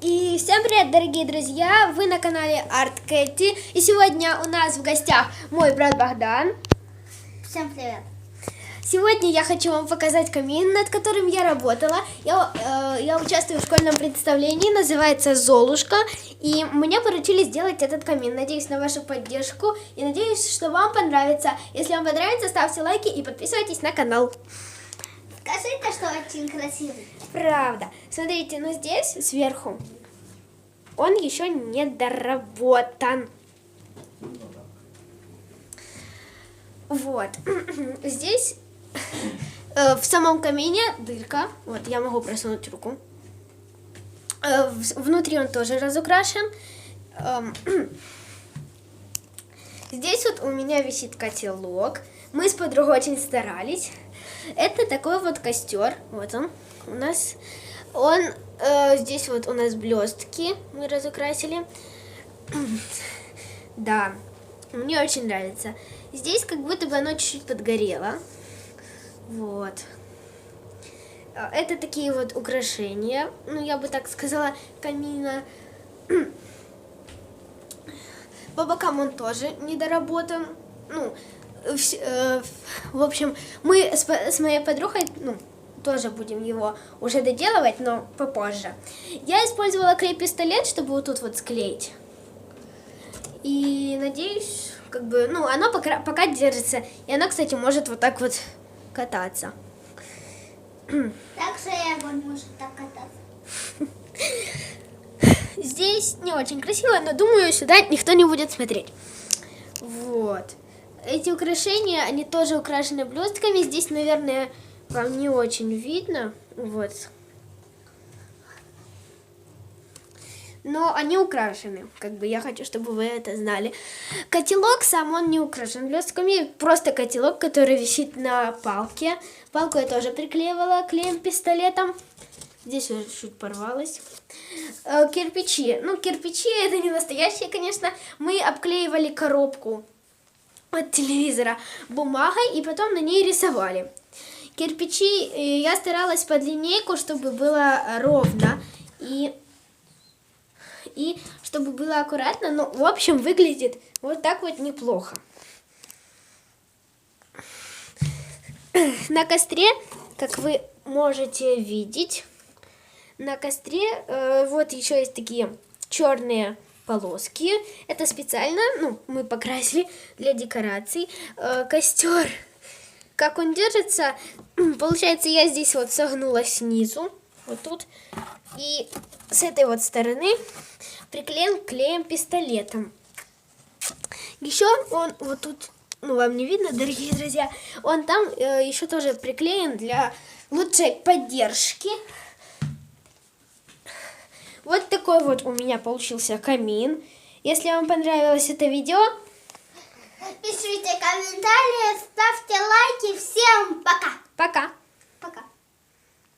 И всем привет, дорогие друзья! Вы на канале Art Кэти. И сегодня у нас в гостях мой брат Богдан. Всем привет! Сегодня я хочу вам показать камин, над которым я работала. Я участвую в школьном представлении, называется «Золушка». И мне поручили сделать этот камин. Надеюсь на вашу поддержку и надеюсь, что вам понравится. Если вам понравится, ставьте лайки и подписывайтесь на канал. Скажите, что очень красивый. Правда. Смотрите, ну здесь сверху он еще не доработан. Вот. Здесь в самом камине дырка. Вот, я могу просунуть руку. Внутри он тоже разукрашен. Здесь вот у меня висит котелок. Мы с подругой очень старались. Это такой вот костер. Вот он у нас. Здесь вот у нас блестки мы разукрасили. Да, мне очень нравится. Здесь как будто бы оно чуть-чуть подгорело. Вот. Это такие вот украшения. Ну, я бы так сказала, камина. По бокам он тоже недоработан. Ну, в общем, мы с моей подругой, тоже будем его уже доделывать, но попозже. Я использовала клей-пистолет, чтобы вот тут вот склеить. И надеюсь, оно пока держится. И оно, кстати, может вот так вот кататься. Так что я может так кататься. Здесь не очень красиво, но думаю, сюда никто не будет смотреть. Вот. Эти украшения, они тоже украшены блестками. Здесь, наверное, вам не очень видно. Вот. Но они украшены. Я хочу, чтобы вы это знали. Котелок сам, он не украшен блестками. Просто котелок, который висит на палке. Палку я тоже приклеивала клеем-пистолетом. Здесь уже чуть порвалось. Кирпичи. Кирпичи это не настоящие, конечно. Мы обклеивали коробку от телевизора бумагой и потом на ней рисовали. Кирпичи я старалась под линейку, чтобы было ровно и чтобы было аккуратно. Но, в общем, выглядит вот так вот неплохо. На костре, как вы можете видеть, на костре вот еще есть такие черные полоски. Это специально, мы покрасили для декораций. Костер, как он держится, получается, я здесь вот согнула снизу, вот тут, и с этой вот стороны приклеен клеем-пистолетом. Еще он вот тут, вам не видно, дорогие друзья, он там еще тоже приклеен для лучшей поддержки. Вот такой вот у меня получился камин. Если вам понравилось это видео, пишите комментарии, ставьте лайки. Всем пока. Пока. Пока.